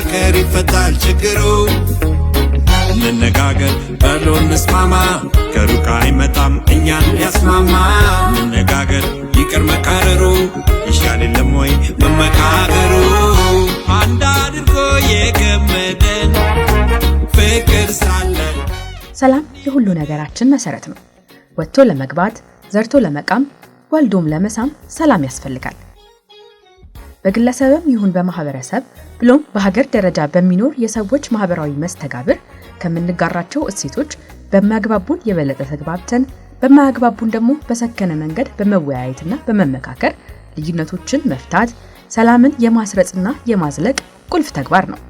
እንመካከር ይፈታል ችግሩ እንነጋገር በሎ እንስማማ ከሩቅ አይመጣም እኛን ያስማማ እንነጋገር ይቅር መካረሩ ይሻል የለም ወይ መመካከሩ አንድ አድርጎ የገመደን ፍቅር ሳለ ሰላም የሁሉ ነገራችን መሰረት ነው። ወጥቶ ለመግባት ዘርቶ ለመቃም ወልዶም ለመሳም ሰላም ያስፈልጋል። በግለሰብም ይሁን በማህበረሰብ ብሎም በሀገር ደረጃ በሚኖር የሰዎች ማህበራዊ መስተጋብር ከምንጋራቸው እሴቶች በማግባቡን የበለጠ ተግባብተን በማያግባቡን ደግሞ በሰከነ መንገድ በመወያየትና በመመካከር ልዩነቶችን መፍታት ሰላምን የማስረጽና የማዝለቅ ቁልፍ ተግባር ነው።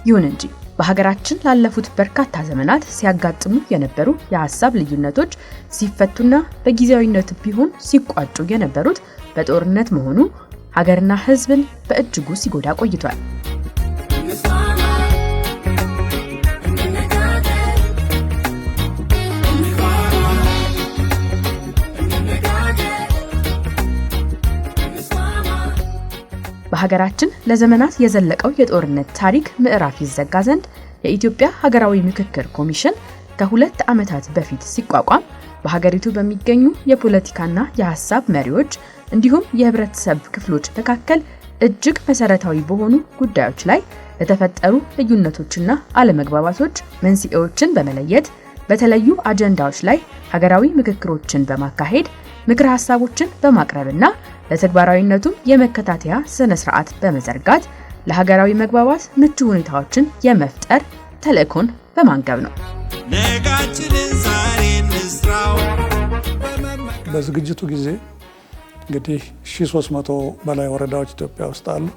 ይሁን እንጂ በሀገራችን ላለፉት በርካታ ዘመናት ሲያጋጥሙ የነበሩ የሐሳብ ልዩነቶች ሲፈቱና በጊዜያዊነት ቢሆን ሲቋጩ የነበሩት በጦርነት መሆኑ ሀገርና ሕዝብን በእጅጉ ሲጎዳ ቆይቷል። በሀገራችን ለዘመናት የዘለቀው የጦርነት ታሪክ ምዕራፍ ይዘጋ ዘንድ የኢትዮጵያ ሀገራዊ ምክክር ኮሚሽን ከ2 ዓመታት በፊት ሲቋቋም በሀገሪቱ በሚገኙ የፖለቲካና የሐሳብ መሪዎች እንዲሁም የህብረተሰብ ክፍሎች መካከል እጅግ መሰረታዊ በሆኑ ጉዳዮች ላይ ለተፈጠሩ ልዩነቶችና አለመግባባቶች መንስኤዎችን በመለየት በተለዩ አጀንዳዎች ላይ ሀገራዊ ምክክሮችን በማካሄድ ምክር ሐሳቦችን በማቅረብና ለተግባራዊነቱ የመከታተያ ስነ ስርዓት በመዘርጋት ለሀገራዊ መግባባት ምቹ ሁኔታዎችን የመፍጠር ተልእኮን በማንገብ ነው። ነጋችንን ዛሬ እንስራው። በዝግጅቱ ጊዜ እንግዲህ 1300 በላይ ወረዳዎች ኢትዮጵያ ውስጥ አሉ።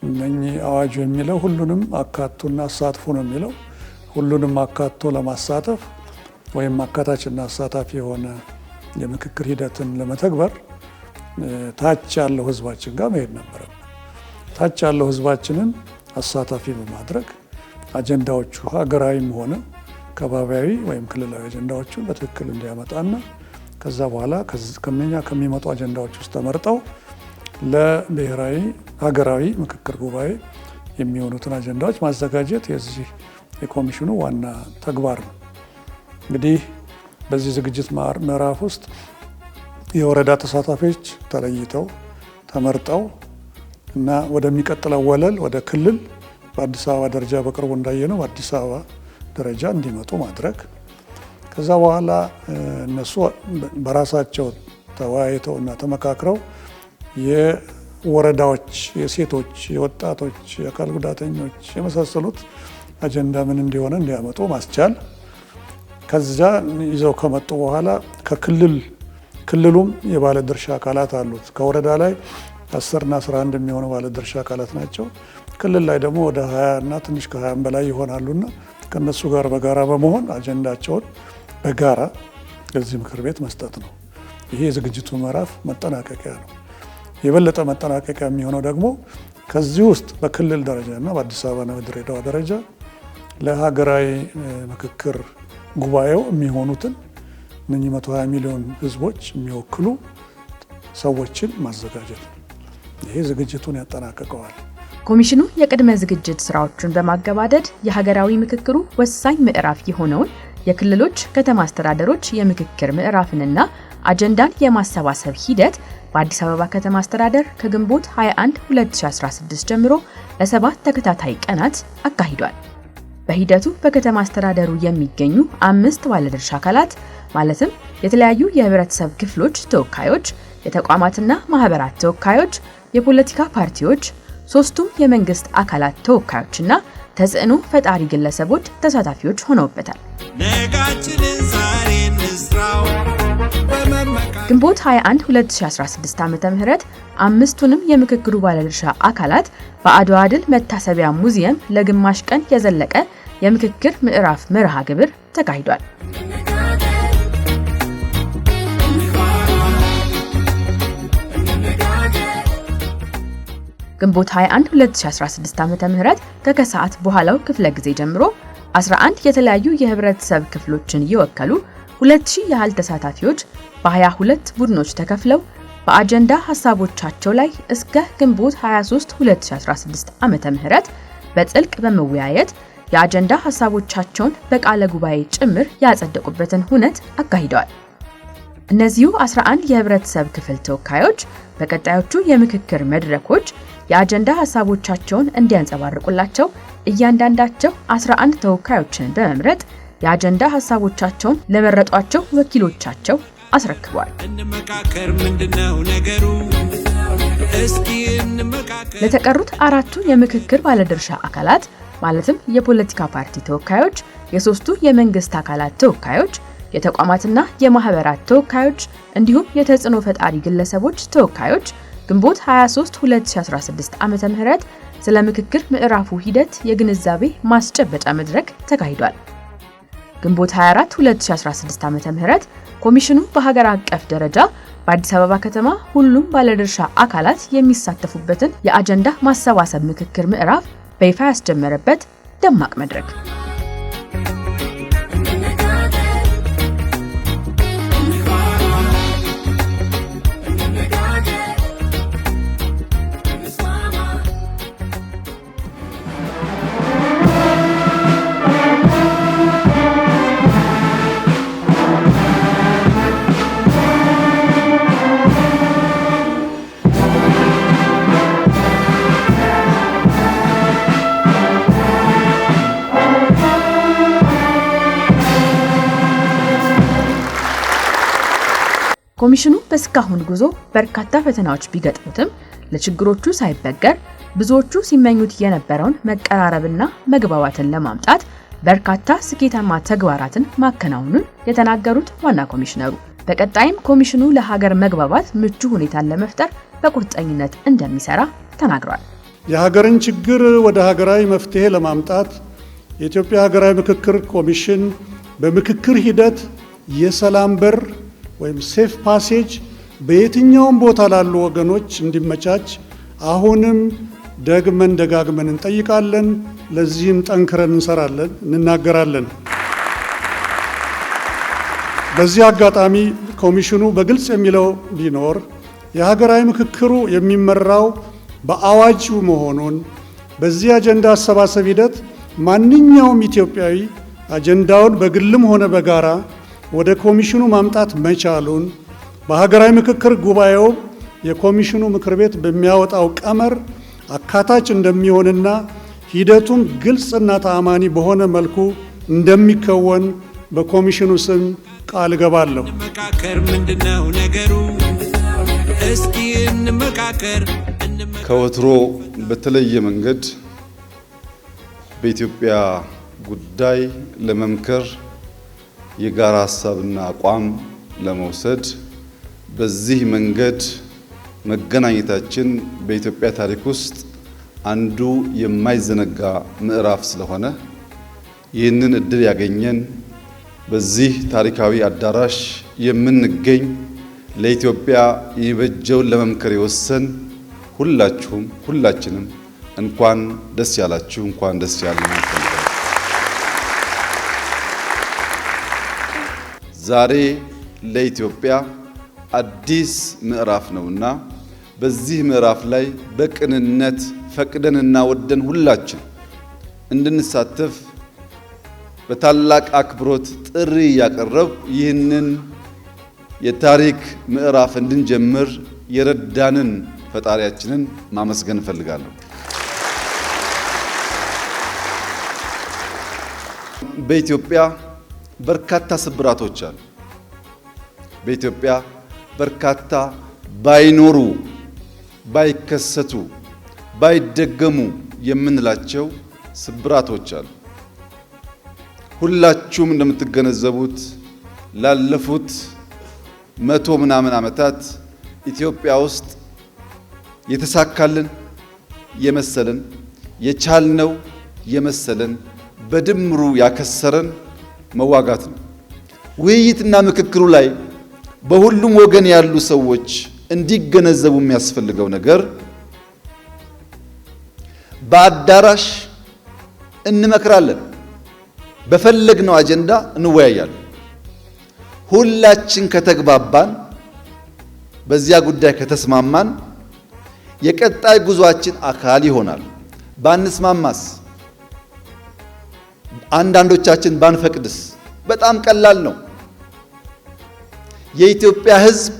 እነኚህ አዋጁ የሚለው ሁሉንም አካቶና አሳትፎ ነው የሚለው። ሁሉንም አካቶ ለማሳተፍ ወይም አካታችና አሳታፊ የሆነ የምክክር ሂደትን ለመተግበር ታች ያለው ህዝባችን ጋር መሄድ ነበረብን። ታች ያለው ህዝባችንን አሳታፊ በማድረግ አጀንዳዎቹ ሀገራዊም ሆነ ከባቢያዊ ወይም ክልላዊ አጀንዳዎቹን በትክክል እንዲያመጣና ከዛ በኋላ ከሚመጡ አጀንዳዎች ውስጥ ተመርጠው ለብሔራዊ ሀገራዊ ምክክር ጉባኤ የሚሆኑትን አጀንዳዎች ማዘጋጀት የዚህ የኮሚሽኑ ዋና ተግባር ነው። እንግዲህ በዚህ ዝግጅት ምዕራፍ ውስጥ የወረዳ ተሳታፊዎች ተለይተው ተመርጠው እና ወደሚቀጥለው ወለል ወደ ክልል በአዲስ አበባ ደረጃ በቅርቡ እንዳየነው በአዲስ አበባ ደረጃ እንዲመጡ ማድረግ ከዛ በኋላ እነሱ በራሳቸው ተወያይተው እና ተመካክረው የወረዳዎች የሴቶች፣ የወጣቶች፣ የአካል ጉዳተኞች የመሳሰሉት አጀንዳ ምን እንዲሆነ እንዲያመጡ ማስቻል ከዛ ይዘው ከመጡ በኋላ ክልሉም የባለድርሻ አካላት አሉት። ከወረዳ ላይ 10 እና 11 የሚሆኑ ባለድርሻ አካላት ናቸው። ክልል ላይ ደግሞ ወደ 20 እና ትንሽ ከ20 በላይ ይሆናሉና ከነሱ ጋር በጋራ በመሆን አጀንዳቸውን በጋራ ለዚህ ምክር ቤት መስጠት ነው። ይሄ የዝግጅቱ ምዕራፍ መጠናቀቂያ ነው። የበለጠ መጠናቀቂያ የሚሆነው ደግሞ ከዚህ ውስጥ በክልል ደረጃና በአዲስ አበባና በድሬዳዋ ደረጃ ለሀገራዊ ምክክር ጉባኤው የሚሆኑትን እነኚህ 120 ሚሊዮን ህዝቦች የሚወክሉ ሰዎችን ማዘጋጀት ነው። ይሄ ዝግጅቱን ያጠናቅቀዋል። ኮሚሽኑ የቅድመ ዝግጅት ስራዎችን በማገባደድ የሀገራዊ ምክክሩ ወሳኝ ምዕራፍ የሆነውን የክልሎች ከተማ አስተዳደሮች የምክክር ምዕራፍንና አጀንዳን የማሰባሰብ ሂደት በአዲስ አበባ ከተማ አስተዳደር ከግንቦት 21 2016 ጀምሮ ለ7 ተከታታይ ቀናት አካሂዷል። በሂደቱ በከተማ አስተዳደሩ የሚገኙ 5 ባለድርሻ አካላት ማለትም የተለያዩ የህብረተሰብ ክፍሎች ተወካዮች፣ የተቋማትና ማህበራት ተወካዮች፣ የፖለቲካ ፓርቲዎች፣ 3ቱም የመንግስት አካላት ተወካዮችና ተጽዕኖ ፈጣሪ ግለሰቦች ተሳታፊዎች ሆነውበታል። ነጋችንን ዛሬ እንስራው። ግንቦት 21 2016 ዓ.ም አምስቱንም የምክክሩ ባለድርሻ አካላት በአድዋ ድል መታሰቢያ ሙዚየም ለግማሽ ቀን የዘለቀ የምክክር ምዕራፍ መርሃ ግብር ተካሂዷል። ግንቦት 21 2016 ዓ.ም ከከሰዓት በኋላው ክፍለ ጊዜ ጀምሮ 11 የተለያዩ የህብረተሰብ ክፍሎችን የወከሉ 2000 ያህል ተሳታፊዎች በ22 ቡድኖች ተከፍለው በአጀንዳ ሐሳቦቻቸው ላይ እስከ ግንቦት 23 2016 ዓመተ ምህረት በጥልቅ በመወያየት የአጀንዳ ሐሳቦቻቸውን በቃለ ጉባኤ ጭምር ያጸደቁበትን ሁነት አካሂደዋል። እነዚሁ 11 የህብረተሰብ ክፍል ተወካዮች በቀጣዮቹ የምክክር መድረኮች የአጀንዳ ሐሳቦቻቸውን እንዲያንጸባርቁላቸው እያንዳንዳቸው 11 ተወካዮችን በመምረጥ የአጀንዳ ሐሳቦቻቸውን ለመረጧቸው ወኪሎቻቸው አስረክበዋል። እንመካከር ምንድነው ነገሩ እስኪ እንመካከር። ለተቀሩት አራቱ የምክክር ባለድርሻ አካላት ማለትም የፖለቲካ ፓርቲ ተወካዮች፣ የሶስቱ የመንግስት አካላት ተወካዮች፣ የተቋማትና የማህበራት ተወካዮች እንዲሁም የተጽዕኖ ፈጣሪ ግለሰቦች ተወካዮች ግንቦት 23 2016 ዓመተ ምህረት ስለ ምክክር ምዕራፉ ሂደት የግንዛቤ ማስጨበጫ መድረክ ተካሂዷል። ግንቦት 24 2016 ዓመተ ምህረት ኮሚሽኑ በሀገር አቀፍ ደረጃ በአዲስ አበባ ከተማ ሁሉም ባለድርሻ አካላት የሚሳተፉበትን የአጀንዳ ማሰባሰብ ምክክር ምዕራፍ በይፋ ያስጀመረበት ደማቅ መድረክ። ኮሚሽኑ በስካሁን ጉዞ በርካታ ፈተናዎች ቢገጥሙትም ለችግሮቹ ሳይበገር ብዙዎቹ ሲመኙት የነበረውን መቀራረብና መግባባትን ለማምጣት በርካታ ስኬታማ ተግባራትን ማከናወኑን የተናገሩት ዋና ኮሚሽነሩ በቀጣይም ኮሚሽኑ ለሀገር መግባባት ምቹ ሁኔታን ለመፍጠር በቁርጠኝነት እንደሚሰራ ተናግረዋል። የሀገርን ችግር ወደ ሀገራዊ መፍትሄ ለማምጣት የኢትዮጵያ ሀገራዊ ምክክር ኮሚሽን በምክክር ሂደት የሰላም በር ወይም ሴፍ ፓሴጅ በየትኛውም ቦታ ላሉ ወገኖች እንዲመቻች አሁንም ደጋግመን እንጠይቃለን። ለዚህም ጠንክረን እንሰራለን፣ እንናገራለን። በዚህ አጋጣሚ ኮሚሽኑ በግልጽ የሚለው ቢኖር የሀገራዊ ምክክሩ የሚመራው በአዋጅ መሆኑን በዚህ አጀንዳ አሰባሰብ ሂደት ማንኛውም ኢትዮጵያዊ አጀንዳውን በግልም ሆነ በጋራ ወደ ኮሚሽኑ ማምጣት መቻሉን በሀገራዊ ምክክር ጉባኤው የኮሚሽኑ ምክር ቤት በሚያወጣው ቀመር አካታች እንደሚሆንና ሂደቱም ግልጽና ተአማኒ በሆነ መልኩ እንደሚከወን በኮሚሽኑ ስም ቃል እገባለሁ። እንመካከር ምንድነው ነገሩ እስኪ እንመካከር። ከወትሮ በተለየ መንገድ በኢትዮጵያ ጉዳይ ለመምከር የጋራ ሐሳብና አቋም ለመውሰድ በዚህ መንገድ መገናኘታችን በኢትዮጵያ ታሪክ ውስጥ አንዱ የማይዘነጋ ምዕራፍ ስለሆነ ይህንን እድል ያገኘን በዚህ ታሪካዊ አዳራሽ የምንገኝ ለኢትዮጵያ ይበጀውን ለመምከር የወሰን ሁላችንም እንኳን ደስ ያላችሁ፣ እንኳን ደስ ያለን። ዛሬ ለኢትዮጵያ አዲስ ምዕራፍ ነውና በዚህ ምዕራፍ ላይ በቅንነት ፈቅደንና ወደን ሁላችን እንድንሳተፍ በታላቅ አክብሮት ጥሪ ያቀረብ ይህንን የታሪክ ምዕራፍ እንድንጀምር የረዳንን ፈጣሪያችንን ማመስገን እፈልጋለሁ። በኢትዮጵያ በርካታ ስብራቶች አሉ። በኢትዮጵያ በርካታ ባይኖሩ፣ ባይከሰቱ፣ ባይደገሙ የምንላቸው ስብራቶች አሉ። ሁላችሁም እንደምትገነዘቡት ላለፉት 100 ምናምን ዓመታት ኢትዮጵያ ውስጥ የተሳካልን የመሰለን የቻልነው የመሰለን በድምሩ ያከሰረን መዋጋት ነው። ውይይትና ምክክሩ ላይ በሁሉም ወገን ያሉ ሰዎች እንዲገነዘቡ የሚያስፈልገው ነገር በአዳራሽ እንመክራለን፣ በፈለግነው አጀንዳ እንወያያለን። ሁላችን ከተግባባን በዚያ ጉዳይ ከተስማማን የቀጣይ ጉዟችን አካል ይሆናል። ባንስማማስ፣ አንዳንዶቻችን ባንፈቅድስ? በጣም ቀላል ነው። የኢትዮጵያ ሕዝብ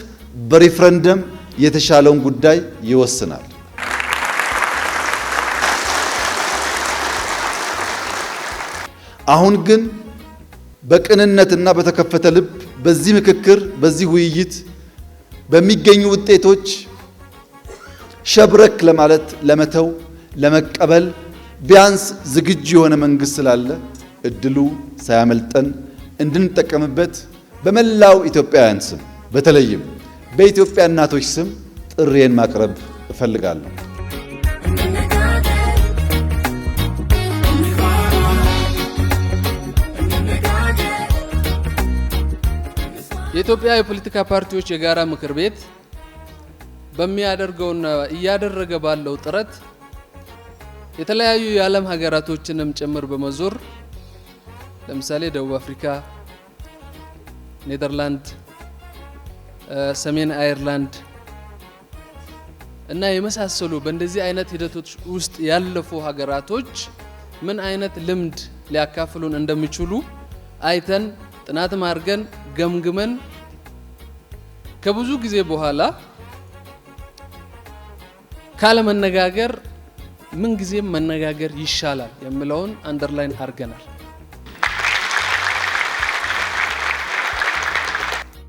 በሪፍረንደም የተሻለውን ጉዳይ ይወስናል። አሁን ግን በቅንነትና በተከፈተ ልብ በዚህ ምክክር፣ በዚህ ውይይት በሚገኙ ውጤቶች ሸብረክ ለማለት፣ ለመተው፣ ለመቀበል ቢያንስ ዝግጁ የሆነ መንግስት ስላለ እድሉ ሳያመልጠን እንድንጠቀምበት በመላው ኢትዮጵያውያን ስም በተለይም በኢትዮጵያ እናቶች ስም ጥሪዬን ማቅረብ እፈልጋለሁ። የኢትዮጵያ የፖለቲካ ፓርቲዎች የጋራ ምክር ቤት በሚያደርገውና እያደረገ ባለው ጥረት የተለያዩ የዓለም ሀገራቶችንም ጭምር በመዞር ለምሳሌ ደቡብ አፍሪካ፣ ኔዘርላንድ፣ ሰሜን አየርላንድ እና የመሳሰሉ በእንደዚህ አይነት ሂደቶች ውስጥ ያለፉ ሀገራቶች ምን አይነት ልምድ ሊያካፍሉን እንደሚችሉ አይተን ጥናትም አድርገን ገምግመን ከብዙ ጊዜ በኋላ ካለ መነጋገር ምን ጊዜም መነጋገር ይሻላል የሚለውን አንደርላይን አድርገናል።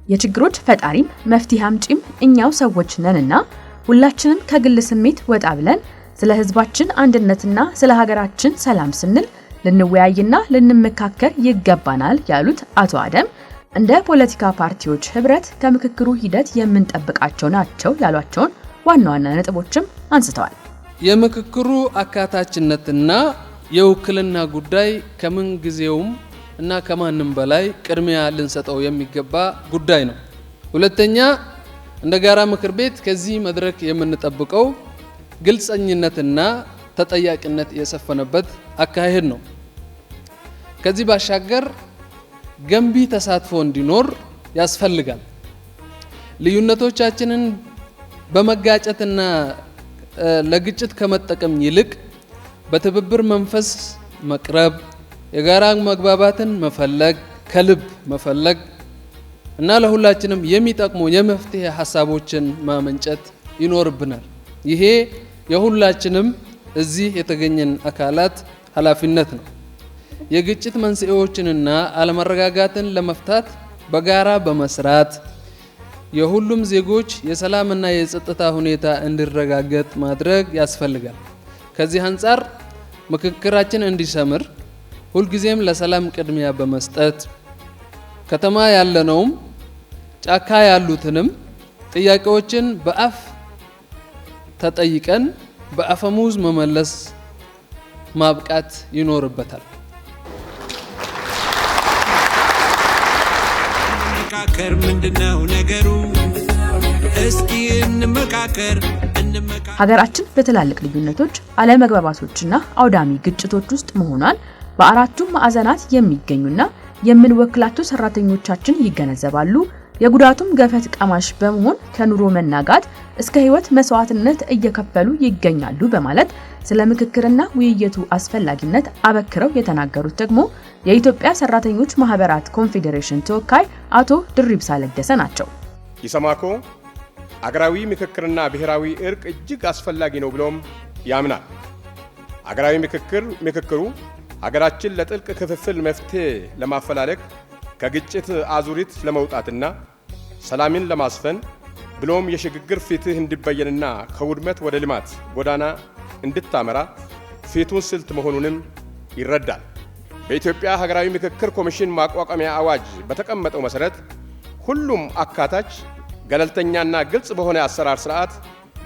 የችግሮች ፈጣሪም መፍትሄ አምጪም እኛው ሰዎች ነንና ሁላችንም ከግል ስሜት ወጣ ብለን ስለ ህዝባችን አንድነትና ስለ ሀገራችን ሰላም ስንል ልንወያይና ልንመካከር ይገባናል ያሉት አቶ አደም እንደ ፖለቲካ ፓርቲዎች ህብረት ከምክክሩ ሂደት የምንጠብቃቸው ናቸው ያሏቸውን ዋና ዋና ነጥቦችም አንስተዋል። የምክክሩ አካታችነትና የውክልና ጉዳይ ከምን ጊዜውም እና ከማንም በላይ ቅድሚያ ልንሰጠው የሚገባ ጉዳይ ነው። ሁለተኛ እንደ ጋራ ምክር ቤት ከዚህ መድረክ የምንጠብቀው ግልጸኝነትና ተጠያቂነት የሰፈነበት አካሄድ ነው። ከዚህ ባሻገር ገንቢ ተሳትፎ እንዲኖር ያስፈልጋል። ልዩነቶቻችንን በመጋጨትና ለግጭት ከመጠቀም ይልቅ በትብብር መንፈስ መቅረብ፣ የጋራ መግባባትን መፈለግ፣ ከልብ መፈለግ እና ለሁላችንም የሚጠቅሙ የመፍትሄ ሐሳቦችን ማመንጨት ይኖርብናል። ይሄ የሁላችንም እዚህ የተገኘን አካላት ኃላፊነት ነው። የግጭት መንስኤዎችንና አለመረጋጋትን ለመፍታት በጋራ በመስራት የሁሉም ዜጎች የሰላምና የጸጥታ ሁኔታ እንዲረጋገጥ ማድረግ ያስፈልጋል። ከዚህ አንጻር ምክክራችን እንዲሰምር ሁልጊዜም ለሰላም ቅድሚያ በመስጠት ከተማ ያለነውም ጫካ ያሉትንም ጥያቄዎችን በአፍ ተጠይቀን በአፈሙዝ መመለስ ማብቃት ይኖርበታል። እንመካከር፣ ምንድነው ነገሩ? እስኪ እንመካከር። ሀገራችን በትላልቅ ልዩነቶች፣ አለመግባባቶችና አውዳሚ ግጭቶች ውስጥ መሆኗን በአራቱም ማዕዘናት የሚገኙና የምንወክላቸው ሰራተኞቻችን ይገነዘባሉ። የጉዳቱም ገፈት ቀማሽ በመሆን ከኑሮ መናጋት እስከ ህይወት መስዋዕትነት እየከፈሉ ይገኛሉ በማለት ስለ ምክክርና ውይይቱ አስፈላጊነት አበክረው የተናገሩት ደግሞ የኢትዮጵያ ሰራተኞች ማህበራት ኮንፌዴሬሽን ተወካይ አቶ ድሪብሳ ለገሰ ናቸው። ኢሰማኮ አገራዊ ምክክርና ብሔራዊ እርቅ እጅግ አስፈላጊ ነው ብሎም ያምናል። አገራዊ ምክክሩ ሀገራችን ለጥልቅ ክፍፍል መፍትሄ ለማፈላለግ ከግጭት አዙሪት ለመውጣትና ሰላምን ለማስፈን ብሎም የሽግግር ፍትህ እንዲበየንና ከውድመት ወደ ልማት ጎዳና እንድታመራ ፍቱን ስልት መሆኑንም ይረዳል። በኢትዮጵያ ሀገራዊ ምክክር ኮሚሽን ማቋቋሚያ አዋጅ በተቀመጠው መሰረት ሁሉም አካታች ገለልተኛና ግልጽ በሆነ አሰራር ስርዓት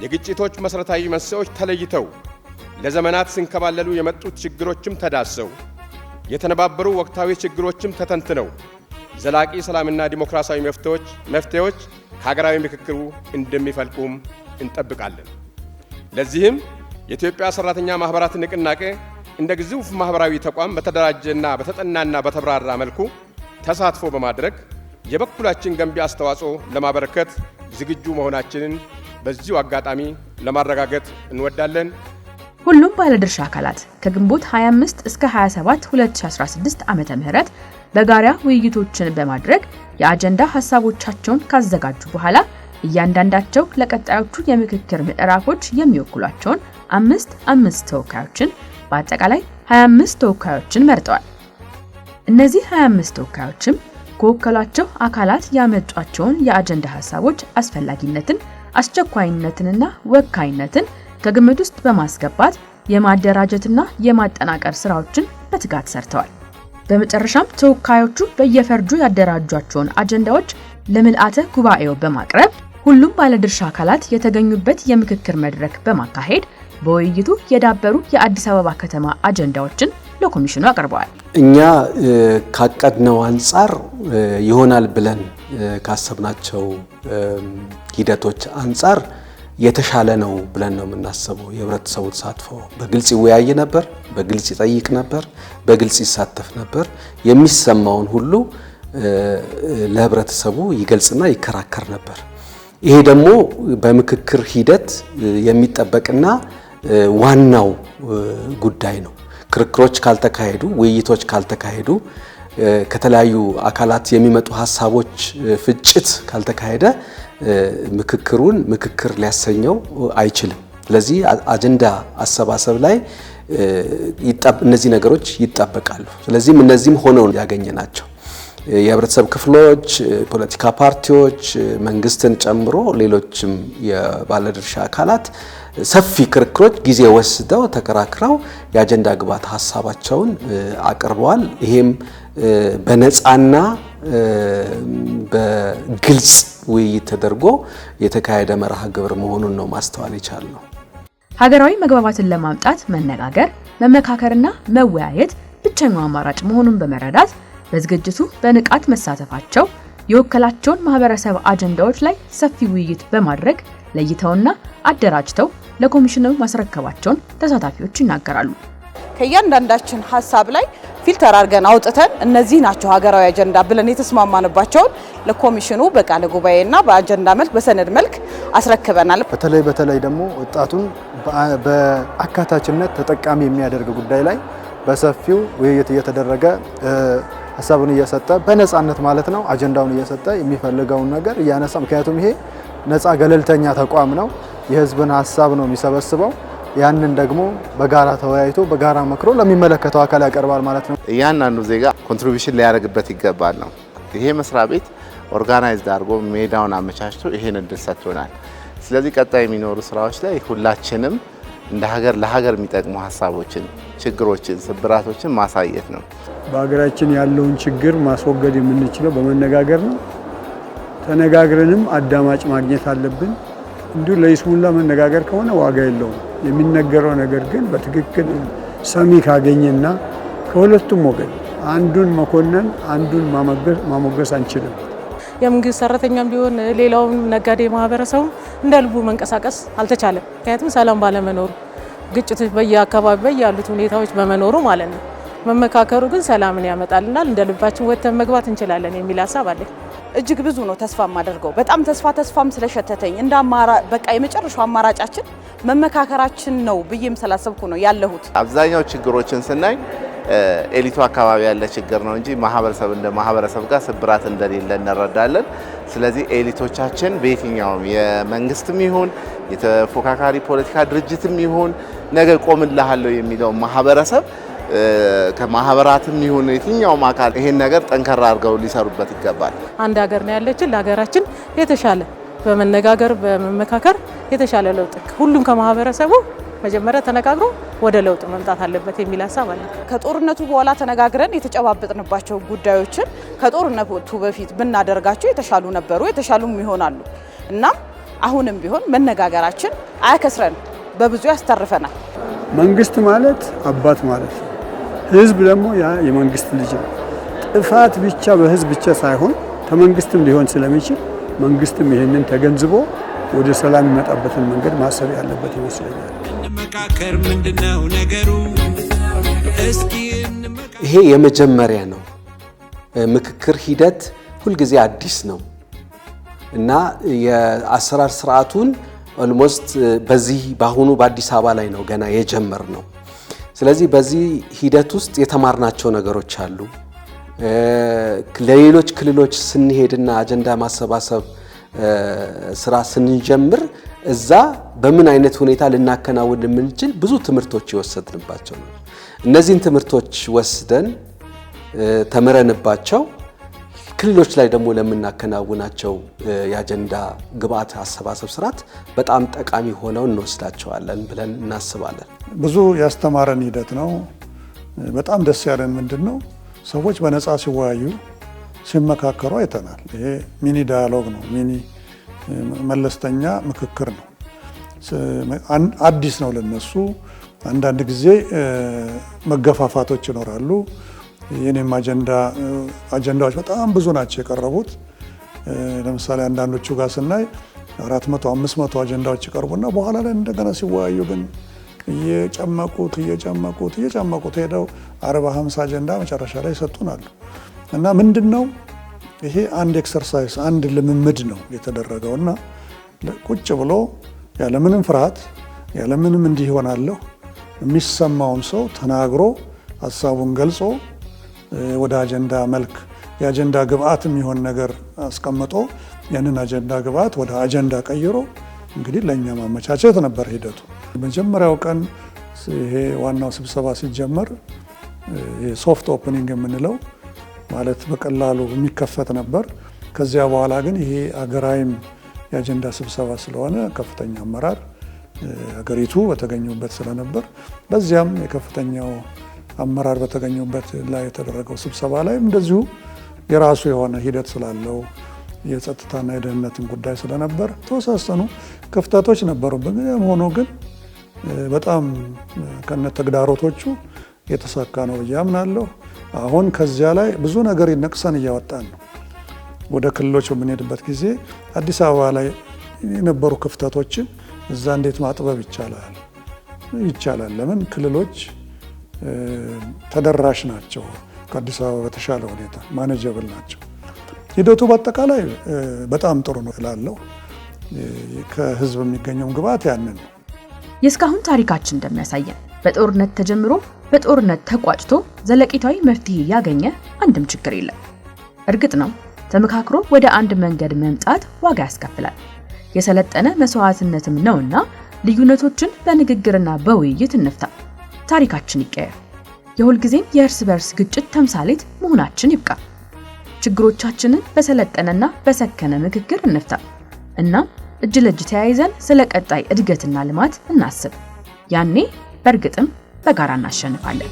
የግጭቶች መሰረታዊ መንስኤዎች ተለይተው ለዘመናት ሲንከባለሉ የመጡት ችግሮችም ተዳሰው የተነባበሩ ወቅታዊ ችግሮችም ተተንትነው ዘላቂ ሰላምና ዲሞክራሲያዊ መፍትሄዎች ከሀገራዊ ምክክሩ እንደሚፈልቁም እንጠብቃለን። ለዚህም የኢትዮጵያ ሰራተኛ ማህበራት ንቅናቄ እንደ ግዙፍ ማህበራዊ ተቋም በተደራጀና በተጠናና በተብራራ መልኩ ተሳትፎ በማድረግ የበኩላችን ገንቢ አስተዋጽኦ ለማበረከት ዝግጁ መሆናችንን በዚሁ አጋጣሚ ለማረጋገጥ እንወዳለን። ሁሉም ባለድርሻ አካላት ከግንቦት 25 እስከ 27 2016 ዓመተ ምህረት በጋራ ውይይቶችን በማድረግ የአጀንዳ ሐሳቦቻቸውን ካዘጋጁ በኋላ እያንዳንዳቸው ለቀጣዮቹ የምክክር ምዕራፎች የሚወክሏቸውን አምስት ተወካዮችን በአጠቃላይ 25 ተወካዮችን መርጠዋል። እነዚህ 25 ተወካዮችም ከወከሏቸው አካላት ያመጧቸውን የአጀንዳ ሐሳቦች አስፈላጊነትን፣ አስቸኳይነትንና ወካይነትን ከግምት ውስጥ በማስገባት የማደራጀትና የማጠናቀር ስራዎችን በትጋት ሰርተዋል። በመጨረሻም ተወካዮቹ በየፈርጁ ያደራጇቸውን አጀንዳዎች ለምልአተ ጉባኤው በማቅረብ ሁሉም ባለድርሻ አካላት የተገኙበት የምክክር መድረክ በማካሄድ በውይይቱ የዳበሩ የአዲስ አበባ ከተማ አጀንዳዎችን ለኮሚሽኑ አቀርበዋል። እኛ ካቀድነው አንፃር ይሆናል ብለን ካሰብናቸው ሂደቶች አንፃር የተሻለ ነው ብለን ነው የምናስበው። የህብረተሰቡ ተሳትፎ በግልጽ ይወያይ ነበር፣ በግልጽ ይጠይቅ ነበር፣ በግልጽ ይሳተፍ ነበር። የሚሰማውን ሁሉ ለህብረተሰቡ ይገልጽና ይከራከር ነበር። ይሄ ደግሞ በምክክር ሂደት የሚጠበቅና ዋናው ጉዳይ ነው። ክርክሮች ካልተካሄዱ፣ ውይይቶች ካልተካሄዱ፣ ከተለያዩ አካላት የሚመጡ ሀሳቦች ፍጭት ካልተካሄደ ምክክር ሊያሰኘው አይችልም። ስለዚህ አጀንዳ አሰባሰብ ላይ እነዚህ ነገሮች ይጠበቃሉ። ስለዚህም እነዚህም ሆነው ያገኘናቸው የህብረተሰብ ክፍሎች፣ ፖለቲካ ፓርቲዎች፣ መንግስትን ጨምሮ ሌሎችም የባለድርሻ አካላት ሰፊ ክርክሮች ጊዜ ወስደው ተከራክረው የአጀንዳ ግብዓት ሀሳባቸውን አቅርበዋል። ይሄም በነፃና በግልጽ ውይይት ተደርጎ የተካሄደ መርሃ ግብር መሆኑን ነው ማስተዋል የቻልነው። ሀገራዊ መግባባትን ለማምጣት መነጋገር፣ መመካከርና መወያየት ብቸኛው አማራጭ መሆኑን በመረዳት በዝግጅቱ በንቃት መሳተፋቸው የወከላቸውን ማህበረሰብ አጀንዳዎች ላይ ሰፊ ውይይት በማድረግ ለይተውና አደራጅተው ለኮሚሽኑ ማስረከባቸውን ተሳታፊዎች ይናገራሉ። ከእያንዳንዳችን ሀሳብ ላይ ፊልተር አድርገን አውጥተን እነዚህ ናቸው ሀገራዊ አጀንዳ ብለን የተስማማንባቸውን ለኮሚሽኑ በቃለ ጉባኤና በአጀንዳ መልክ በሰነድ መልክ አስረክበናል። በተለይ ደግሞ ወጣቱን በአካታችነት ተጠቃሚ የሚያደርግ ጉዳይ ላይ በሰፊው ውይይት እየተደረገ ሀሳቡን እየሰጠ በነፃነት ማለት ነው አጀንዳውን እየሰጠ የሚፈልገውን ነገር እያነሳ፣ ምክንያቱም ይሄ ነፃ ገለልተኛ ተቋም ነው። የህዝብን ሀሳብ ነው የሚሰበስበው። ያንን ደግሞ በጋራ ተወያይቶ በጋራ መክሮ ለሚመለከተው አካል ያቀርባል ማለት ነው። እያንዳንዱ ዜጋ ኮንትሪቢዩሽን ሊያደርግበት ይገባል ነው። ይሄ መስሪያ ቤት ኦርጋናይዝድ አድርጎ ሜዳውን አመቻችቶ ይሄን እድል ሰጥቶናል። ስለዚህ ቀጣይ የሚኖሩ ስራዎች ላይ ሁላችንም እንደ ሀገር ለሀገር የሚጠቅሙ ሀሳቦችን፣ ችግሮችን፣ ስብራቶችን ማሳየት ነው። በሀገራችን ያለውን ችግር ማስወገድ የምንችለው በመነጋገር ነው። ተነጋግረንም አዳማጭ ማግኘት አለብን። እንዲሁ ለይስሙላ መነጋገር ከሆነ ዋጋ የለውም። የሚነገረው ነገር ግን በትክክል ሰሚ ካገኘና ከሁለቱም ወገን አንዱን መኮነን አንዱን ማሞገስ አንችልም። የመንግስት ሰራተኛም ቢሆን ሌላውም ነጋዴ ማህበረሰቡ እንደ ልቡ መንቀሳቀስ አልተቻለም። ምክንያቱም ሰላም ባለመኖሩ፣ ግጭቶች በየአካባቢው ያሉት ሁኔታዎች በመኖሩ ማለት ነው። መመካከሩ ግን ሰላምን ያመጣልናል። እንደ ልባችን ወጥተን መግባት እንችላለን የሚል ሀሳብ አለ። እጅግ ብዙ ነው ተስፋ የማደርገው። በጣም ተስፋም ስለሸተተኝ እንደ በቃ የመጨረሻው አማራጫችን መመካከራችን ነው ብዬም ስላሰብኩ ነው ያለሁት። አብዛኛው ችግሮችን ስናይ ኤሊቱ አካባቢ ያለ ችግር ነው እንጂ ማህበረሰብ እንደ ማህበረሰብ ጋር ስብራት እንደሌለ እንረዳለን። ስለዚህ ኤሊቶቻችን በየትኛውም የመንግስትም ይሁን የተፎካካሪ ፖለቲካ ድርጅትም ይሁን ነገ ቆምልሃለሁ የሚለው ማህበረሰብ ከማህበራትም ይሁን የትኛውም አካል ይሄን ነገር ጠንከራ አድርገው ሊሰሩበት ይገባል። አንድ ሀገር ነው ያለችን። ለሀገራችን የተሻለ በመነጋገር በመመካከር የተሻለ ለውጥ ሁሉም ከማህበረሰቡ መጀመሪያ ተነጋግሮ ወደ ለውጥ መምጣት አለበት የሚል ሀሳብ አለ። ከጦርነቱ በኋላ ተነጋግረን የተጨባበጥንባቸው ጉዳዮችን ከጦርነቱ በፊት ብናደርጋቸው የተሻሉ ነበሩ፣ የተሻሉም ይሆናሉ። እናም አሁንም ቢሆን መነጋገራችን አያከስረን፣ በብዙ ያስተርፈናል። መንግስት ማለት አባት ማለት ነው። ህዝብ ደግሞ ያ የመንግስት ልጅ ነው። ጥፋት ብቻ በህዝብ ብቻ ሳይሆን ከመንግስትም ሊሆን ስለሚችል መንግስትም ይሄንን ተገንዝቦ ወደ ሰላም የሚመጣበትን መንገድ ማሰብ ያለበት ይመስለኛል። እንመካከር፣ ምንድነው ነገሩ? እስኪ ይሄ የመጀመሪያ ነው። ምክክር ሂደት ሁልጊዜ አዲስ ነው እና የአሰራር ስርዓቱን ኦልሞስት በዚህ ባሁኑ በአዲስ አበባ ላይ ነው ገና የጀመር ነው። ስለዚህ በዚህ ሂደት ውስጥ የተማርናቸው ነገሮች አሉ። ለሌሎች ክልሎች ስንሄድና አጀንዳ ማሰባሰብ ስራ ስንጀምር እዛ በምን አይነት ሁኔታ ልናከናውን የምንችል ብዙ ትምህርቶች ይወሰድንባቸው ነው። እነዚህን ትምህርቶች ወስደን ተመረንባቸው ክልሎች ላይ ደግሞ ለምናከናውናቸው የአጀንዳ ግብአት አሰባሰብ ስርዓት በጣም ጠቃሚ ሆነው እንወስዳቸዋለን ብለን እናስባለን። ብዙ ያስተማረን ሂደት ነው። በጣም ደስ ያለን ምንድነው ሰዎች በነፃ ሲወያዩ ሲመካከሩ አይተናል። ይሄ ሚኒ ዳያሎግ ነው፣ ሚኒ መለስተኛ ምክክር ነው። አዲስ ነው ለነሱ። አንዳንድ ጊዜ መገፋፋቶች ይኖራሉ። የኔም አጀንዳዎች በጣም ብዙ ናቸው የቀረቡት። ለምሳሌ አንዳንዶቹ ጋር ስናይ 400 500 አጀንዳዎች ይቀርቡና በኋላ ላይ እንደገና ሲወያዩ ግን እየጨመቁት ሄደው 40 50 አጀንዳ መጨረሻ ላይ ይሰጡናል። እና ምንድነው ይሄ አንድ ኤክሰርሳይዝ አንድ ልምምድ ነው የተደረገውና ቁጭ ብሎ ያለምንም ፍርሃት ያለምንም እንዲህ ይሆናለሁ የሚሰማውን ሰው ተናግሮ ሐሳቡን ገልጾ ወደ አጀንዳ መልክ የአጀንዳ ግብአት የሚሆን ነገር አስቀምጦ ያንን አጀንዳ ግብአት ወደ አጀንዳ ቀይሮ እንግዲህ ለኛ ማመቻቸት ነበር ሂደቱ። መጀመሪያው ቀን ይሄ ዋናው ስብሰባ ሲጀመር ሶፍት ኦፕኒንግ የምንለው ማለት በቀላሉ የሚከፈት ነበር። ከዚያ በኋላ ግን ይሄ አገራዊም የአጀንዳ ስብሰባ ስለሆነ ከፍተኛ አመራር ሀገሪቱ በተገኙበት ስለነበር በዚያም የከፍተኛው አመራር በተገኙበት ላይ የተደረገው ስብሰባ ላይ እንደዚሁ የራሱ የሆነ ሂደት ስላለው የጸጥታና የደህንነትን ጉዳይ ስለነበር ተወሳሰኑ ክፍተቶች ነበሩብን። ሆኖ ግን በጣም ከነተግዳሮቶቹ የተሳካ ነው ብዬ አምናለሁ። አሁን ከዚያ ላይ ብዙ ነገር ነቅሰን እያወጣን ነው። ወደ ክልሎች በምንሄድበት ጊዜ አዲስ አበባ ላይ የነበሩ ክፍተቶችን እዛ እንዴት ማጥበብ ይቻላል። ለምን ክልሎች ተደራሽ ናቸው፣ ከአዲስ አበባ በተሻለ ሁኔታ ማኔጀብል ናቸው። ሂደቱ በአጠቃላይ በጣም ጥሩ ነው እላለሁ። ከህዝብ የሚገኘው ግብአት ያንን ነው። የእስካሁን ታሪካችን እንደሚያሳየን በጦርነት ተጀምሮ በጦርነት ተቋጭቶ ዘለቂታዊ መፍትሄ ያገኘ አንድም ችግር የለም። እርግጥ ነው ተመካክሮ ወደ አንድ መንገድ መምጣት ዋጋ ያስከፍላል። የሰለጠነ መስዋዕትነትም ነውና ልዩነቶችን በንግግርና በውይይት እንፍታ። ታሪካችን ይቀየር። የሁልጊዜም የእርስ በርስ ግጭት ተምሳሌት መሆናችን ይብቃ። ችግሮቻችንን በሰለጠነና በሰከነ ምክክር እንፍታ። እናም እጅ ለእጅ ተያይዘን ስለ ቀጣይ እድገትና ልማት እናስብ። ያኔ በእርግጥም በጋራ እናሸንፋለን።